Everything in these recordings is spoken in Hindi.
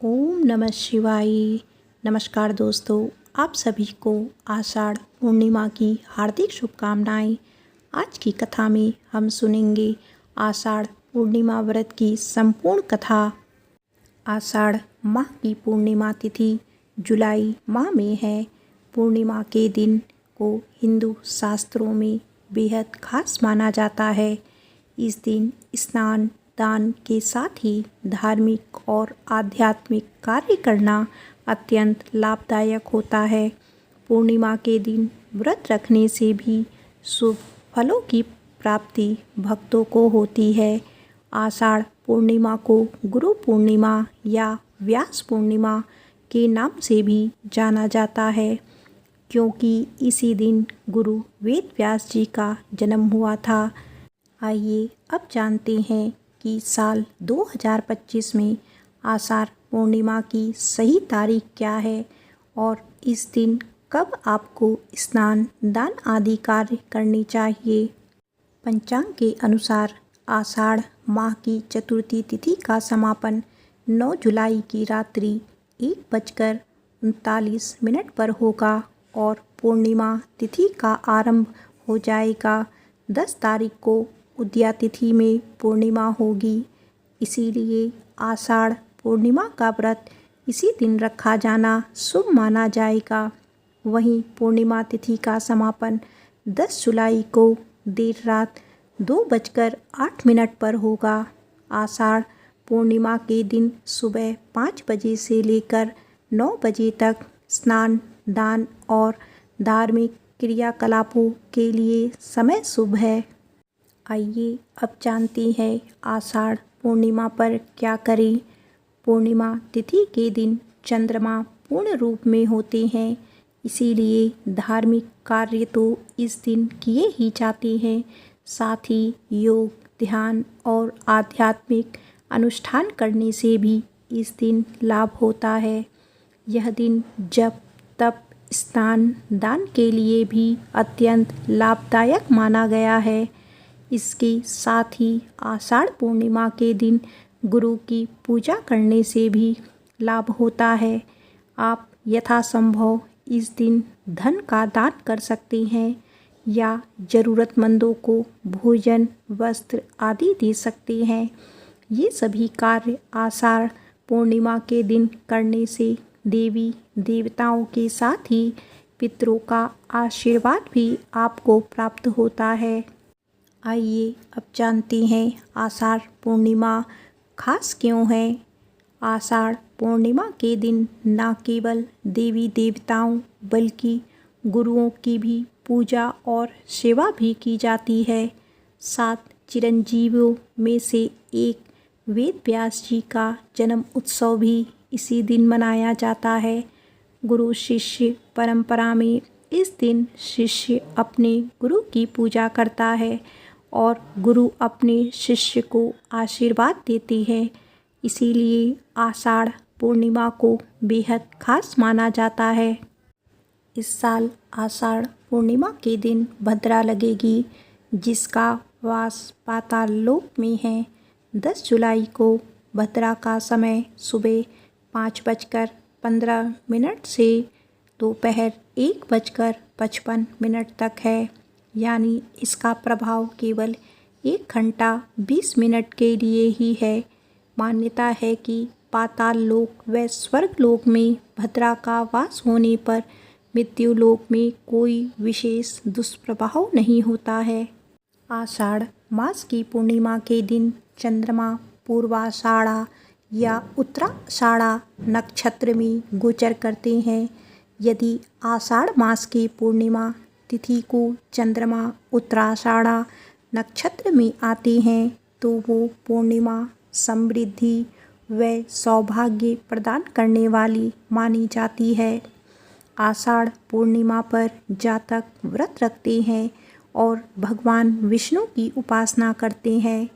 ओम नमः शिवाय। नमस्कार दोस्तों, आप सभी को आषाढ़ पूर्णिमा की हार्दिक शुभकामनाएं। आज की कथा में हम सुनेंगे आषाढ़ पूर्णिमा व्रत की संपूर्ण कथा। आषाढ़ माह की पूर्णिमा तिथि जुलाई माह में है। पूर्णिमा के दिन को हिंदू शास्त्रों में बेहद खास माना जाता है। इस दिन स्नान दान के साथ ही धार्मिक और आध्यात्मिक कार्य करना अत्यंत लाभदायक होता है। पूर्णिमा के दिन व्रत रखने से भी शुभ फलों की प्राप्ति भक्तों को होती है। आषाढ़ पूर्णिमा को गुरु पूर्णिमा या व्यास पूर्णिमा के नाम से भी जाना जाता है, क्योंकि इसी दिन गुरु वेद व्यास जी का जन्म हुआ था। आइए अब जानते हैं कि साल 2025 में आषाढ़ पूर्णिमा की सही तारीख क्या है और इस दिन कब आपको स्नान दान आदि कार्य करने चाहिए। पंचांग के अनुसार आषाढ़ माह की चतुर्थी तिथि का समापन 9 जुलाई की रात्रि 1:39 पर होगा और पूर्णिमा तिथि का आरंभ हो जाएगा 10 तारीख को। उदया तिथि में पूर्णिमा होगी, इसीलिए आषाढ़ पूर्णिमा का व्रत इसी दिन रखा जाना शुभ माना जाएगा। वहीं पूर्णिमा तिथि का समापन 10 जुलाई को देर रात 2:08 पर होगा। आषाढ़ पूर्णिमा के दिन सुबह 5 बजे से लेकर 9 बजे तक स्नान दान और धार्मिक क्रियाकलापों के लिए समय शुभ है। आइए अब जानते हैं आषाढ़ पूर्णिमा पर क्या करें। पूर्णिमा तिथि के दिन चंद्रमा पूर्ण रूप में होते हैं, इसीलिए धार्मिक कार्य तो इस दिन किए ही जाते हैं। साथ ही योग ध्यान और आध्यात्मिक अनुष्ठान करने से भी इस दिन लाभ होता है। यह दिन जप तप स्नान दान के लिए भी अत्यंत लाभदायक माना गया है। इसके साथ ही आषाढ़ पूर्णिमा के दिन गुरु की पूजा करने से भी लाभ होता है। आप यथासंभव इस दिन धन का दान कर सकते हैं या ज़रूरतमंदों को भोजन वस्त्र आदि दे सकते हैं। ये सभी कार्य आषाढ़ पूर्णिमा के दिन करने से देवी देवताओं के साथ ही पितरों का आशीर्वाद भी आपको प्राप्त होता है। आइए अब जानते हैं आषाढ़ पूर्णिमा खास क्यों है। आषाढ़ पूर्णिमा के दिन न केवल देवी देवताओं बल्कि गुरुओं की भी पूजा और सेवा भी की जाती है। 7 चिरंजीवियों में से एक वेद व्यास जी का जन्म उत्सव भी इसी दिन मनाया जाता है। गुरु शिष्य परंपरा में इस दिन शिष्य अपने गुरु की पूजा करता है और गुरु अपने शिष्य को आशीर्वाद देते हैं, इसीलिए आषाढ़ पूर्णिमा को बेहद खास माना जाता है। इस साल आषाढ़ पूर्णिमा के दिन भद्रा लगेगी, जिसका वास पाताल लोक में है। 10 जुलाई को भद्रा का समय सुबह 5:15 से दोपहर 1:55 तक है, यानी इसका प्रभाव केवल 1 घंटा 20 मिनट के लिए ही है। मान्यता है कि पाताल लोक व स्वर्ग लोक में भद्रा का वास होने पर मृत्यु लोक में कोई विशेष दुष्प्रभाव नहीं होता है। आषाढ़ मास की पूर्णिमा के दिन चंद्रमा पूर्वाषाढ़ा या उत्तराषाढ़ा नक्षत्र में गोचर करते हैं। यदि आषाढ़ मास की पूर्णिमा तिथि को चंद्रमा उत्तराषाढ़ा नक्षत्र में आते हैं तो वो पूर्णिमा समृद्धि व सौभाग्य प्रदान करने वाली मानी जाती है। आषाढ़ पूर्णिमा पर जातक व्रत रखते हैं और भगवान विष्णु की उपासना करते हैं।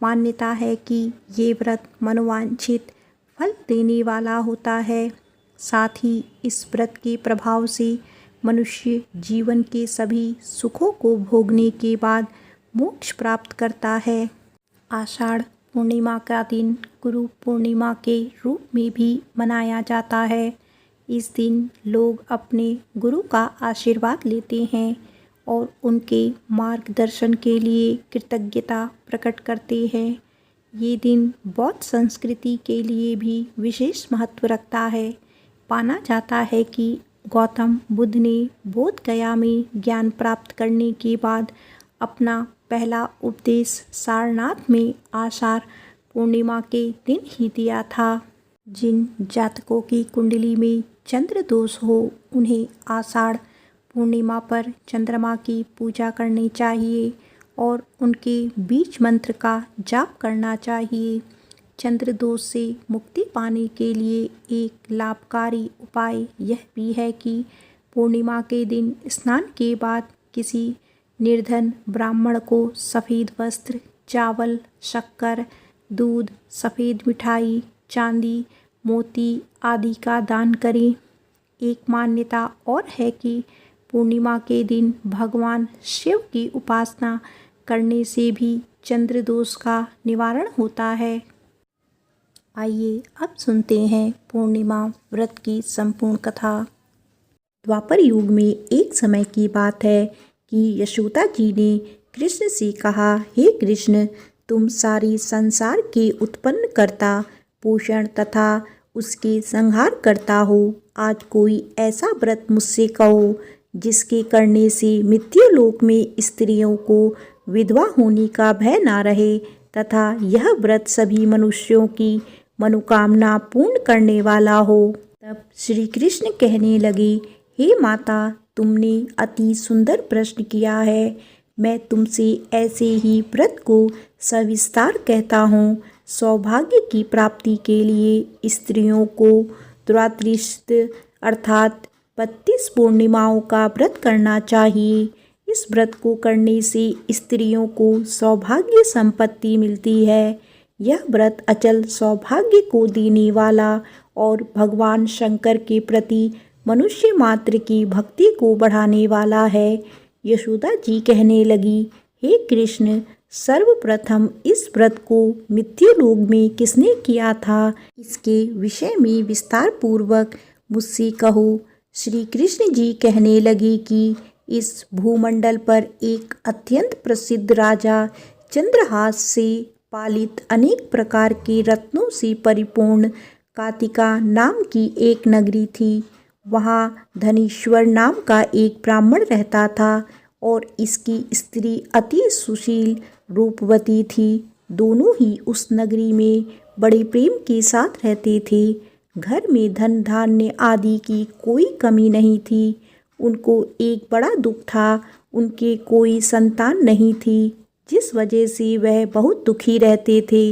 मान्यता है कि ये व्रत मनोवांछित फल देने वाला होता है। साथ ही इस व्रत के प्रभाव से मनुष्य जीवन के सभी सुखों को भोगने के बाद मोक्ष प्राप्त करता है। आषाढ़ पूर्णिमा का दिन गुरु पूर्णिमा के रूप में भी मनाया जाता है। इस दिन लोग अपने गुरु का आशीर्वाद लेते हैं और उनके मार्गदर्शन के लिए कृतज्ञता प्रकट करते हैं। ये दिन बौद्ध संस्कृति के लिए भी विशेष महत्व रखता है। माना जाता है कि गौतम बुद्ध ने बोध गया में ज्ञान प्राप्त करने के बाद अपना पहला उपदेश सारनाथ में आषाढ़ पूर्णिमा के दिन ही दिया था। जिन जातकों की कुंडली में चंद्र दोष हो उन्हें आषाढ़ पूर्णिमा पर चंद्रमा की पूजा करनी चाहिए और उनके बीज मंत्र का जाप करना चाहिए। चंद्र दोष से मुक्ति पाने के लिए एक लाभकारी उपाय यह भी है कि पूर्णिमा के दिन स्नान के बाद किसी निर्धन ब्राह्मण को सफ़ेद वस्त्र, चावल, शक्कर, दूध, सफ़ेद मिठाई, चांदी, मोती आदि का दान करें। एक मान्यता और है कि पूर्णिमा के दिन भगवान शिव की उपासना करने से भी चंद्र दोष का निवारण होता है। आइए अब सुनते हैं पूर्णिमा व्रत की संपूर्ण कथा। द्वापर युग में एक समय की बात है कि यशोदा जी ने कृष्ण से कहा, हे कृष्ण, तुम सारी संसार के उत्पन्न करता, पोषण तथा उसके संहार करता हो। आज कोई ऐसा व्रत मुझसे कहो जिसके करने से मृत्युलोक में स्त्रियों को विधवा होने का भय ना रहे तथा यह व्रत सभी मनुष्यों की मनोकामना पूर्ण करने वाला हो। तब श्री कृष्ण कहने लगे, हे माता, तुमने अति सुंदर प्रश्न किया है। मैं तुमसे ऐसे ही व्रत को सविस्तार कहता हूँ। सौभाग्य की प्राप्ति के लिए स्त्रियों को द्वादशीत अर्थात 32 पूर्णिमाओं का व्रत करना चाहिए। इस व्रत को करने से स्त्रियों को सौभाग्य संपत्ति मिलती है। यह व्रत अचल सौभाग्य को देने वाला और भगवान शंकर के प्रति मनुष्य मात्र की भक्ति को बढ़ाने वाला है। यशोदा जी कहने लगी, हे कृष्ण, सर्वप्रथम इस व्रत को मृत्युलोक में किसने किया था, इसके विषय में विस्तार पूर्वक मुझसे कहो। श्री कृष्ण जी कहने लगे कि इस भूमंडल पर एक अत्यंत प्रसिद्ध राजा चंद्रहास से पालित अनेक प्रकार के रत्नों से परिपूर्ण कातिका नाम की एक नगरी थी। वहाँ धनीश्वर नाम का एक ब्राह्मण रहता था और इसकी स्त्री अति सुशील रूपवती थी। दोनों ही उस नगरी में बड़े प्रेम के साथ रहते थे। घर में धन धान्य आदि की कोई कमी नहीं थी। उनको एक बड़ा दुख था, उनके कोई संतान नहीं थी, जिस वजह से वह बहुत दुखी रहते थे।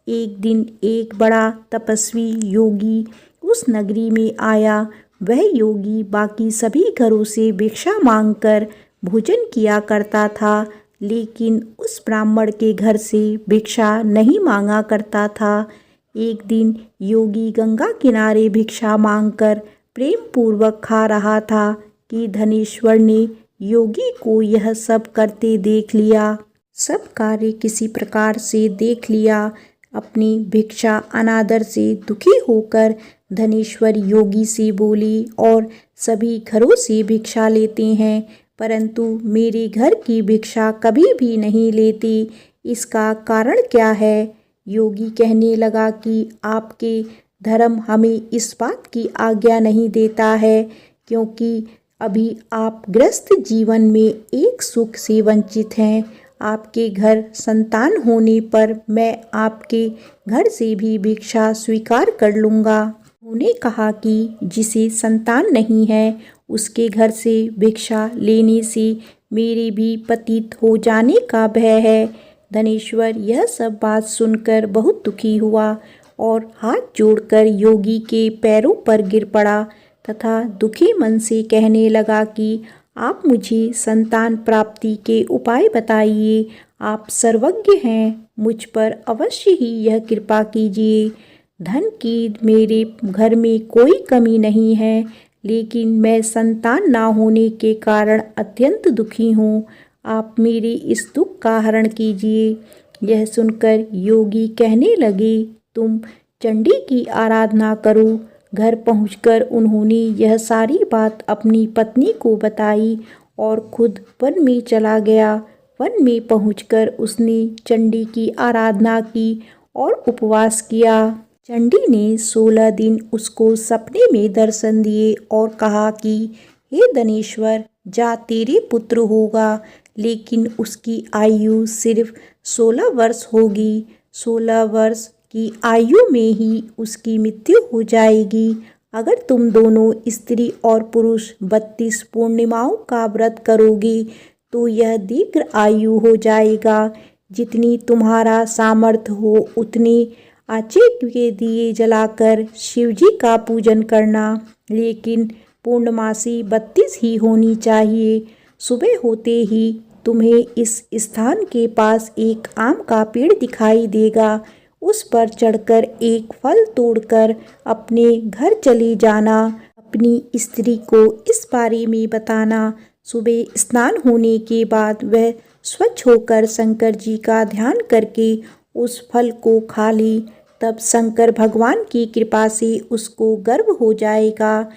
एक दिन एक बड़ा तपस्वी योगी उस नगरी में आया। वह योगी बाकी सभी घरों से भिक्षा मांगकर भोजन किया करता था, लेकिन उस ब्राह्मण के घर से भिक्षा नहीं मांगा करता था। एक दिन योगी गंगा किनारे भिक्षा मांगकर प्रेम पूर्वक खा रहा था कि धनेश्वर ने योगी को यह सब करते देख लिया। सब कार्य किसी प्रकार से देख लिया। अपनी भिक्षा अनादर से दुखी होकर धनेश्वर योगी से बोली, और सभी घरों से भिक्षा लेते हैं परंतु मेरे घर की भिक्षा कभी भी नहीं लेते, इसका कारण क्या है? योगी कहने लगा कि आपके धर्म हमें इस बात की आज्ञा नहीं देता है, क्योंकि अभी आप गृहस्थ जीवन में एक सुख से वंचित हैं। आपके घर संतान होने पर मैं आपके घर से भी भिक्षा स्वीकार कर लूँगा। उन्होंने कहा कि जिसे संतान नहीं है उसके घर से भिक्षा लेने से मेरे भी पतित हो जाने का भय है। धनेश्वर यह सब बात सुनकर बहुत दुखी हुआ और हाथ जोड़कर योगी के पैरों पर गिर पड़ा तथा दुखी मन से कहने लगा कि आप मुझे संतान प्राप्ति के उपाय बताइए। आप सर्वज्ञ हैं, मुझ पर अवश्य ही यह कृपा कीजिए। धन की मेरे घर में कोई कमी नहीं है, लेकिन मैं संतान ना होने के कारण अत्यंत दुखी हूँ। आप मेरे इस दुख का हरण कीजिए। यह सुनकर योगी कहने लगे, तुम चंडी की आराधना करो। घर पहुंचकर उन्होंने यह सारी बात अपनी पत्नी को बताई और खुद वन में चला गया। वन में पहुंचकर उसने चंडी की आराधना की और उपवास किया। चंडी ने 16 दिन उसको सपने में दर्शन दिए और कहा कि हे धनेश्वर, जा, तेरे पुत्र होगा, लेकिन उसकी आयु सिर्फ 16 वर्ष होगी। 16 वर्ष की आयु में ही उसकी मृत्यु हो जाएगी। अगर तुम दोनों स्त्री और पुरुष 32 पूर्णिमाओं का व्रत करोगे तो यह दीर्घ आयु हो जाएगा। जितनी तुम्हारा सामर्थ्य हो उतने आचे के दिए जलाकर शिवजी का पूजन करना, लेकिन पूर्णमासी 32 ही होनी चाहिए। सुबह होते ही तुम्हें इस स्थान के पास एक आम का पेड़ दिखाई देगा। उस पर चढ़कर एक फल तोड़कर अपने घर चले जाना। अपनी स्त्री को इस बारे में बताना। सुबह स्नान होने के बाद वह स्वच्छ होकर शंकर जी का ध्यान करके उस फल को खा ले। तब शंकर भगवान की कृपा से उसको गर्भ हो जाएगा।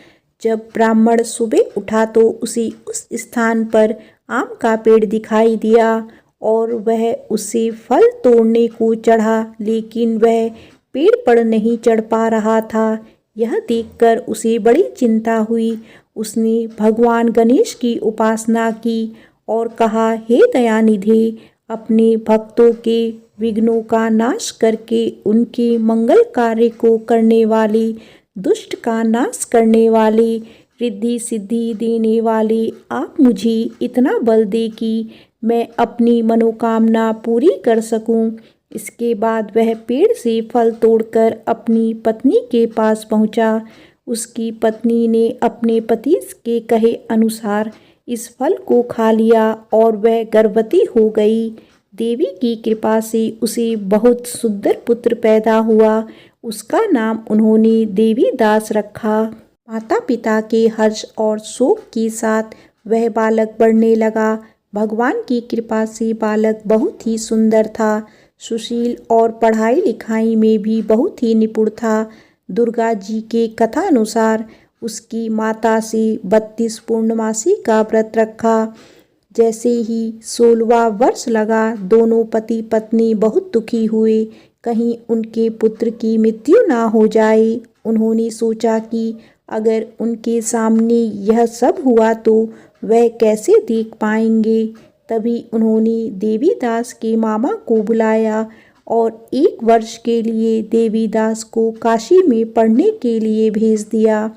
जब ब्राह्मण सुबह उठा तो उसे उस स्थान पर आम का पेड़ दिखाई दिया और वह उसे फल तोड़ने को चढ़ा, लेकिन वह पेड़ पर नहीं चढ़ पा रहा था। यह देखकर उसे बड़ी चिंता हुई। उसने भगवान गणेश की उपासना की और कहा, हे दयानिधे, अपने भक्तों के विघ्नों का नाश करके उनके मंगल कार्य को करने वाले, दुष्ट का नाश करने वाले, रिद्धि सिद्धि देने वाले, आप मुझे इतना बल दे कि मैं अपनी मनोकामना पूरी कर सकूं। इसके बाद वह पेड़ से फल तोड़कर अपनी पत्नी के पास पहुंचा। उसकी पत्नी ने अपने पति के कहे अनुसार इस फल को खा लिया और वह गर्भवती हो गई। देवी की कृपा से उसे बहुत सुंदर पुत्र पैदा हुआ। उसका नाम उन्होंने देवीदास रखा। माता पिता के हर्ष और शोक के साथ वह बालक बढ़ने लगा। भगवान की कृपा से बालक बहुत ही सुंदर था, सुशील और पढ़ाई लिखाई में भी बहुत ही निपुण था। दुर्गा जी के कथा अनुसार उसकी माता से 32 पूर्णमासी का व्रत रखा। जैसे ही 16वां वर्ष लगा, दोनों पति पत्नी बहुत दुखी हुए, कहीं उनके पुत्र की मृत्यु ना हो जाए। उन्होंने सोचा कि अगर उनके सामने यह सब हुआ तो वह कैसे देख पाएंगे। तभी उन्होंने देवीदास के मामा को बुलाया और 1 वर्ष के लिए देवीदास को काशी में पढ़ने के लिए भेज दिया।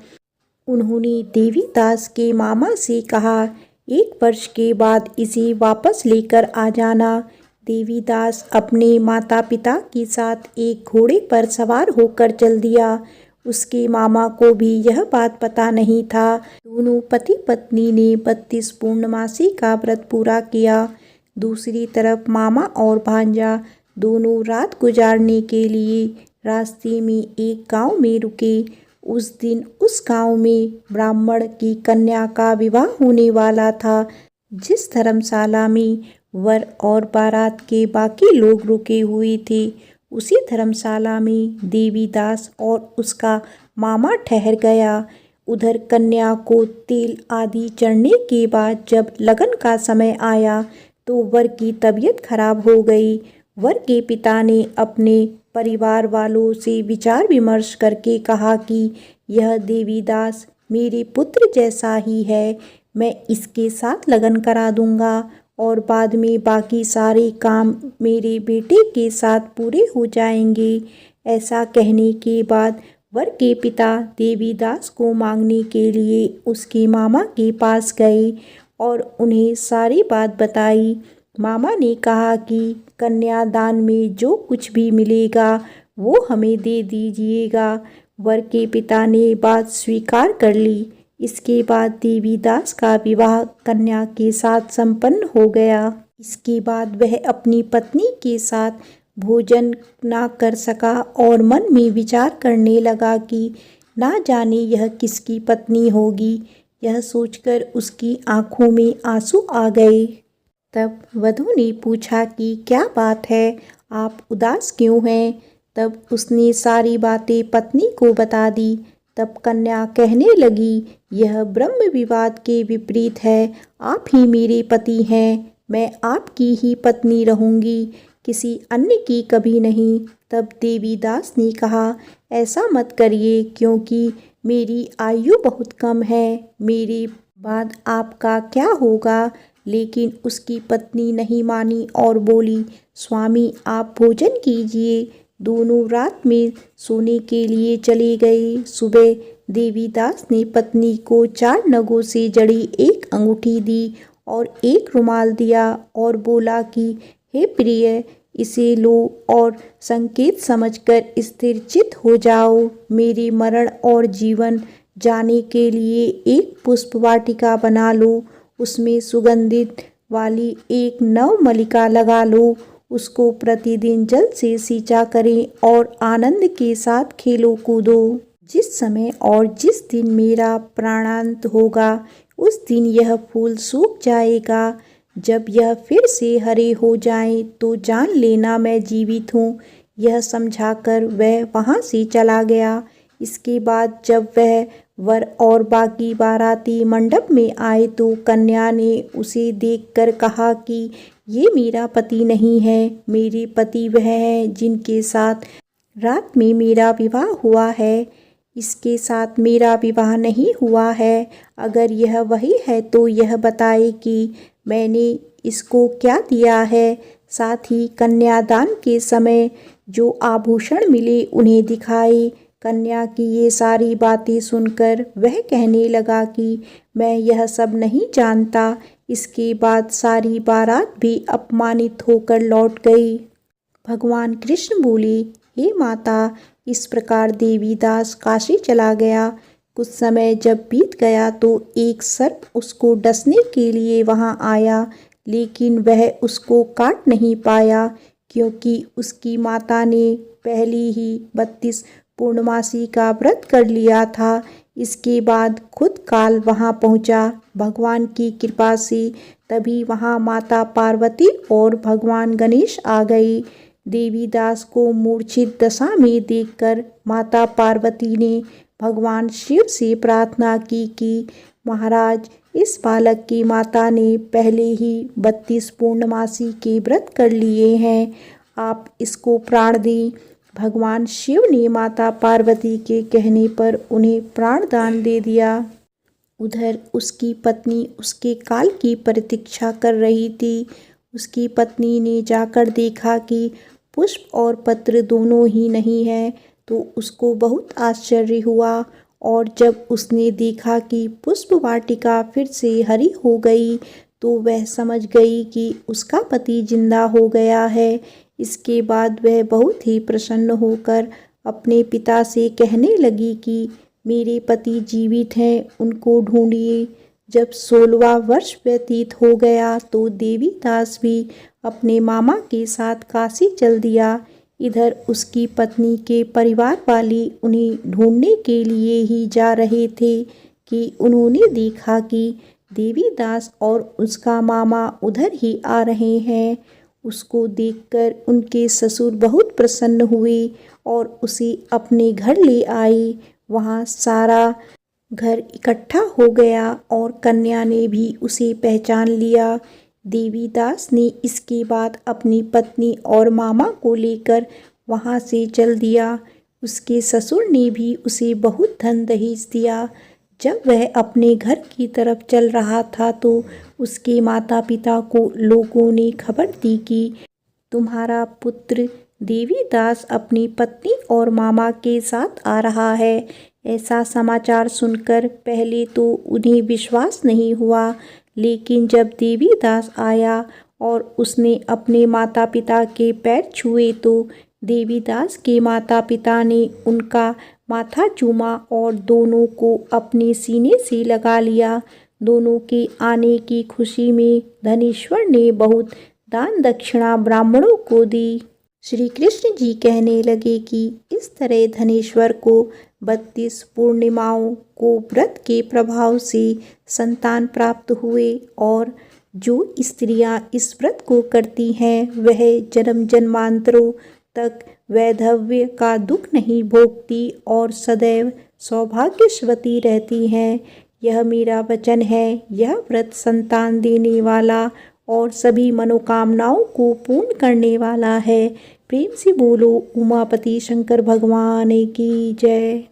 उन्होंने देवीदास के मामा से कहा, 1 वर्ष के बाद इसे वापस लेकर आ जाना। देवीदास अपने माता पिता के साथ एक घोड़े पर सवार होकर चल दिया। उसके मामा को भी यह बात पता नहीं था। दोनों पति पत्नी ने 32 पूर्णमासी का व्रत पूरा किया। दूसरी तरफ मामा और भांजा दोनों रात गुजारने के लिए रास्ते में एक गांव में रुके। उस दिन उस गांव में ब्राह्मण की कन्या का विवाह होने वाला था। जिस धर्मशाला में वर और बारात के बाकी लोग रुके हुए थे, उसी धर्मशाला में देवीदास और उसका मामा ठहर गया। उधर कन्या को तेल आदि चढ़ने के बाद जब लगन का समय आया तो वर की तबीयत खराब हो गई। वर के पिता ने अपने परिवार वालों से विचार विमर्श करके कहा कि यह देवीदास मेरे पुत्र जैसा ही है, मैं इसके साथ लगन करा दूंगा और बाद में बाकी सारे काम मेरे बेटे के साथ पूरे हो जाएंगे। ऐसा कहने के बाद वर के पिता देवीदास को मांगने के लिए उसके मामा के पास गए और उन्हें सारी बात बताई। मामा ने कहा कि कन्यादान में जो कुछ भी मिलेगा वो हमें दे दीजिएगा। वर के पिता ने बात स्वीकार कर ली। इसके बाद देवीदास का विवाह कन्या के साथ संपन्न हो गया। इसके बाद वह अपनी पत्नी के साथ भोजन ना कर सका और मन में विचार करने लगा कि ना जाने यह किसकी पत्नी होगी। यह सोचकर उसकी आंखों में आंसू आ गए। तब वधू ने पूछा कि क्या बात है, आप उदास क्यों हैं? तब उसने सारी बातें पत्नी को बता दी। तब कन्या कहने लगी, यह ब्रह्म विवाद के विपरीत है। आप ही मेरे पति हैं, मैं आपकी ही पत्नी रहूंगी, किसी अन्य की कभी नहीं। तब देवीदास ने कहा, ऐसा मत करिए, क्योंकि मेरी आयु बहुत कम है, मेरे बाद आपका क्या होगा? लेकिन उसकी पत्नी नहीं मानी और बोली, स्वामी आप भोजन कीजिए। दोनों रात में सोने के लिए चले गए। सुबह देवीदास ने पत्नी को 4 नगों से जड़ी एक अंगूठी दी और एक रुमाल दिया और बोला कि हे प्रिय, इसे लो और संकेत समझकर स्थिर चित्त हो जाओ। मेरे मरण और जीवन जाने के लिए एक पुष्प वाटिका बना लो, उसमें सुगंधित वाली एक नवमल्लिका लगा लो, उसको प्रतिदिन जल से सींचा करें और आनंद के साथ खेलो कूदो। जिस समय और जिस दिन मेरा प्राणांत होगा, उस दिन यह फूल सूख जाएगा। जब यह फिर से हरे हो जाएं, तो जान लेना मैं जीवित हूँ। यह समझाकर वह वहाँ से चला गया। इसके बाद जब वह वर और बाकी बाराती मंडप में आए, तो कन्या ने उसे देखकर कहा कि ये मेरा पति नहीं है, मेरे पति वह हैं जिनके साथ रात में मेरा विवाह हुआ है। इसके साथ मेरा विवाह नहीं हुआ है। अगर यह वही है तो यह बताए कि मैंने इसको क्या दिया है। साथ ही कन्यादान के समय जो आभूषण मिले उन्हें दिखाए। कन्या की ये सारी बातें सुनकर वह कहने लगा कि मैं यह सब नहीं जानता। इसके बाद सारी बारात भी अपमानित होकर लौट गई। भगवान कृष्ण बोले, हे माता, इस प्रकार देवीदास काशी चला गया। कुछ समय जब बीत गया तो एक सर्प उसको डसने के लिए वहां आया, लेकिन वह उसको काट नहीं पाया, क्योंकि उसकी माता ने पहले ही 32 पूर्णमासी का व्रत कर लिया था। इसके बाद खुद काल वहां पहुंचा। भगवान की कृपा से तभी वहां माता पार्वती और भगवान गणेश आ गए। देवीदास को मूर्छित दशा में देखकर माता पार्वती ने भगवान शिव से प्रार्थना की कि महाराज, इस बालक की माता ने पहले ही 32 पूर्णमासी के व्रत कर लिए हैं, आप इसको प्राण दें। भगवान शिव ने माता पार्वती के कहने पर उन्हें प्राण दान दे दिया। उधर उसकी पत्नी उसके काल की प्रतीक्षा कर रही थी। उसकी पत्नी ने जाकर देखा कि पुष्प और पत्र दोनों ही नहीं है, तो उसको बहुत आश्चर्य हुआ। और जब उसने देखा कि पुष्प वाटिका फिर से हरी हो गई, तो वह समझ गई कि उसका पति जिंदा हो गया है। इसके बाद वह बहुत ही प्रसन्न होकर अपने पिता से कहने लगी कि मेरे पति जीवित हैं, उनको ढूंढिए। जब 16वां वर्ष व्यतीत हो गया तो देवीदास भी अपने मामा के साथ काशी चल दिया। इधर उसकी पत्नी के परिवार वाले उन्हें ढूंढने के लिए ही जा रहे थे कि उन्होंने देखा कि देवीदास और उसका मामा उधर ही आ रहे हैं। उसको देखकर उनके ससुर बहुत प्रसन्न हुए और उसे अपने घर ले आए। वहाँ सारा घर इकट्ठा हो गया और कन्या ने भी उसे पहचान लिया। देवीदास ने इसके बाद अपनी पत्नी और मामा को लेकर वहाँ से चल दिया। उसके ससुर ने भी उसे बहुत धन दहेज दिया। जब वह अपने घर की तरफ चल रहा था तो उसके माता पिता को लोगों ने खबर दी कि तुम्हारा पुत्र देवीदास अपनी पत्नी और मामा के साथ आ रहा है। ऐसा समाचार सुनकर पहले तो उन्हें विश्वास नहीं हुआ, लेकिन जब देवीदास आया और उसने अपने माता पिता के पैर छुए तो देवीदास के माता पिता ने उनका माथा चूमा और दोनों को अपने सीने से लगा लिया। दोनों के आने की खुशी में धनेश्वर ने बहुत दान दक्षिणा ब्राह्मणों को दी। श्री कृष्ण जी कहने लगे कि इस तरह धनेश्वर को 32 पूर्णिमाओं को व्रत के प्रभाव से संतान प्राप्त हुए और जो स्त्रियां इस व्रत को करती हैं वह जन्म जन्मांतरों तक वैधव्य का दुख नहीं भोगती और सदैव सौभाग्यवती रहती हैं। यह मेरा वचन है। यह व्रत संतान देने वाला और सभी मनोकामनाओं को पूर्ण करने वाला है। प्रेम से बोलो उमापति शंकर भगवान की जय।